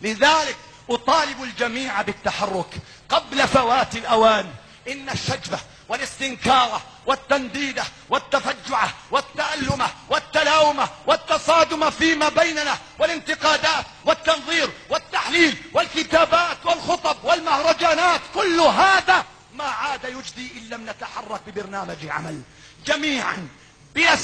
لذلك أطالب الجميع بالتحرك قبل فوات الأوان. إن الشجبة والاستنكار والتنديد والتفجع والتألم والتلاوم والتصادم فيما بيننا والانتقادات والتنظير والتحليل والكتابات والخطب والمهرجانات، كل هذا ما عاد يجدي إن لم نتحرك ببرنامج عمل جميعا بلا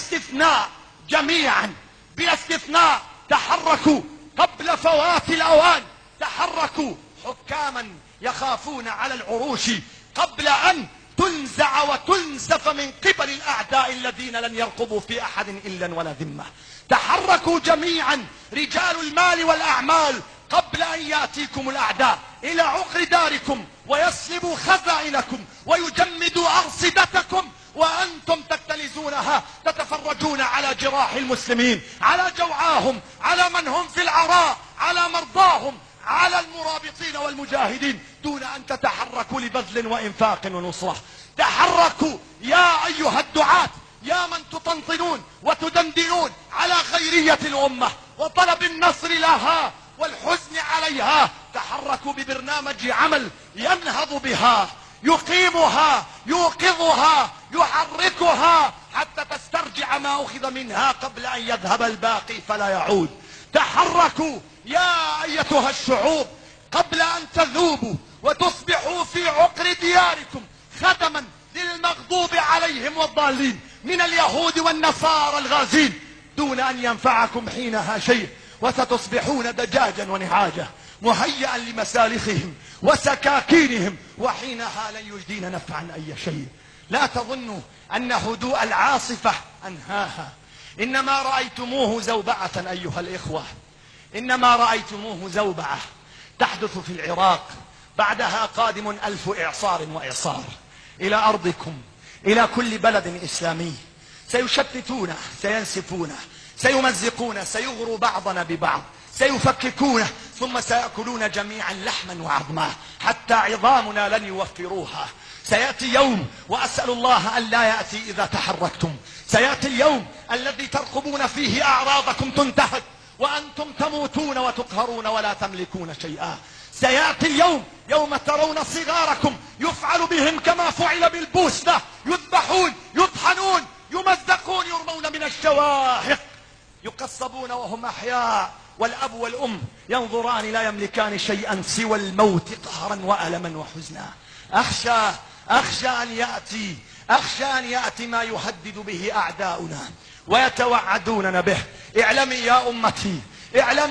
استثناء. تحركوا قبل فوات الأوان، تحركوا حكاما يخافون على العروش قبل أن تنزع وتنسف من قبل الأعداء الذين لن يرقبوا في أحد إلا ولا ذمة. تحركوا جميعا رجال المال والأعمال قبل أن يأتيكم الأعداء إلى عقر داركم ويسلبوا خزائنكم ويجمدوا أرصدتكم، وأنتم تكتنزونها تتفرجون على جراح المسلمين، على جوعاهم، على من هم في العراء، على مرضاهم، على المرابطين والمجاهدين، دون أن تتحركوا لبذل وإنفاق ونصرة. تحركوا يا أيها الدعاة، يا من تطنطنون وتدندنون على خيرية الأمة وطلب النصر لها والحزن عليها. تحركوا ببرنامج عمل ينهض بها، يقيمها، يوقظها، يحركها حتى تسترجع ما أخذ منها قبل أن يذهب الباقي فلا يعود. تحركوا يا أيتها الشعوب قبل أن تذوبوا وتصبحوا في عقر دياركم خدما للمغضوب عليهم والضالين من اليهود والنصارى الغازين، دون أن ينفعكم حينها شيء، وستصبحون دجاجا ونعاجا مهيئا لمسالخهم وسكاكينهم، وحينها لن يجدين نفعا أي شيء. لا تظنوا أن هدوء العاصفة أنهاها، إنما رأيتموه زوبعة أيها الإخوة، إنما رأيتموه زوبعة تحدث في العراق، بعدها قادم 1000 إعصار وإعصار إلى أرضكم، إلى كل بلد إسلامي. سيشتتونه، سينسفونه، سيمزقونه، سيغروا بعضنا ببعض، سيفككونه، ثم سيأكلون جميعا لحما وعظما حتى عظامنا لن يوفروها. سيأتي يوم، وأسأل الله أن لا يأتي إذا تحركتم، سيأتي اليوم الذي ترقبون فيه أعراضكم تنتهك وأنتم تموتون وتقهرون ولا تملكون شيئا. سيأتي اليوم يوم ترون صغاركم يفعل بهم كما فعل بالبوسنة، يذبحون، يطحنون، يمزقون، يرمون من الشواهق، يقصبون وهم أحياء، والأب والأم ينظران لا يملكان شيئا سوى الموت قهرا وألما وحزنا. أخشى أن يأتي ما يهدد به أعداؤنا ويتوعدوننا به. اعلمي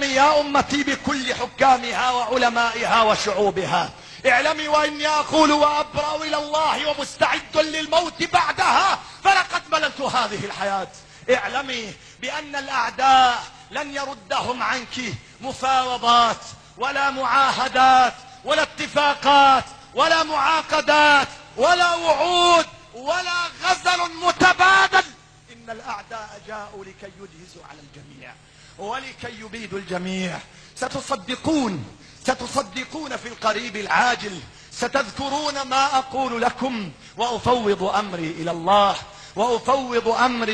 يا أمتي بكل حكامها وعلمائها وشعوبها، اعلمي وإني أقول وأبرأ إلى الله ومستعد للموت بعدها، فلقد مللت هذه الحياة. اعلمي بأن الأعداء لن يردهم عنك مفاوضات ولا معاهدات ولا اتفاقات ولا معاقدات ولا وعود ولا غزل متبادل. إن الأعداء جاءوا لكي يجهزوا على الجميع ولكي يبيدوا الجميع. ستصدقون في القريب العاجل، ستذكرون ما أقول لكم، وأفوض أمري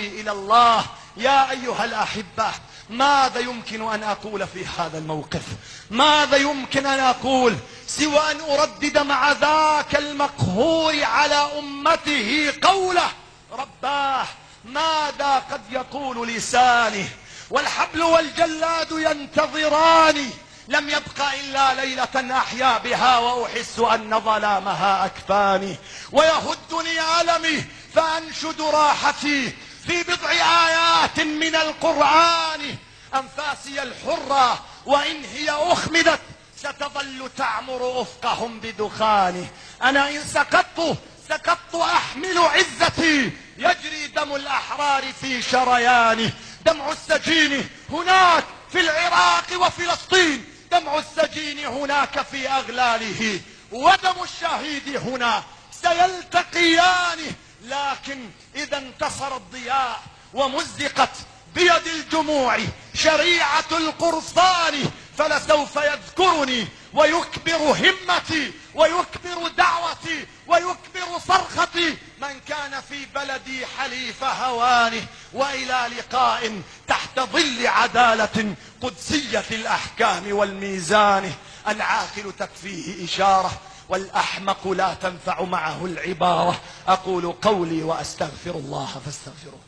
إلى الله. يا أيها الأحبة، ماذا يمكن أن أقول في هذا الموقف؟ ماذا يمكن أن أقول سوى أن أردد مع ذاك المقهور على أمته قوله: رباه ماذا قد يقول لسانه، والحبل والجلاد ينتظراني، لم يبق إلا ليلة أحيا بها وأحس أن ظلامها أكفاني، ويهدني ألمي فأنشد راحتي في بضع آيات من القرآن. أنفاسي الحرة وإن هي أخمدت ستظل تعمر أفقهم بدخانه. أنا إن سقطت أحمل عزتي، يجري دم الأحرار في شريانه. دمع السجين هناك في العراق وفلسطين، دمع السجين هناك في أغلاله، ودم الشهيد هنا سيلتقيان. لكن إذا انتصر الضياء ومزقت بيد الجموع شريعة القرصان، فلسوف يذكرني ويكبر همتي ويكبر دعوتي ويكبر صرختي من كان في بلدي حليف هوانه، وإلى لقاء تحت ظل عدالة قدسية الأحكام والميزان. العاقل تكفيه إشارة والأحمق لا تنفع معه العبارة. أقول قولي وأستغفر الله فاستغفروه.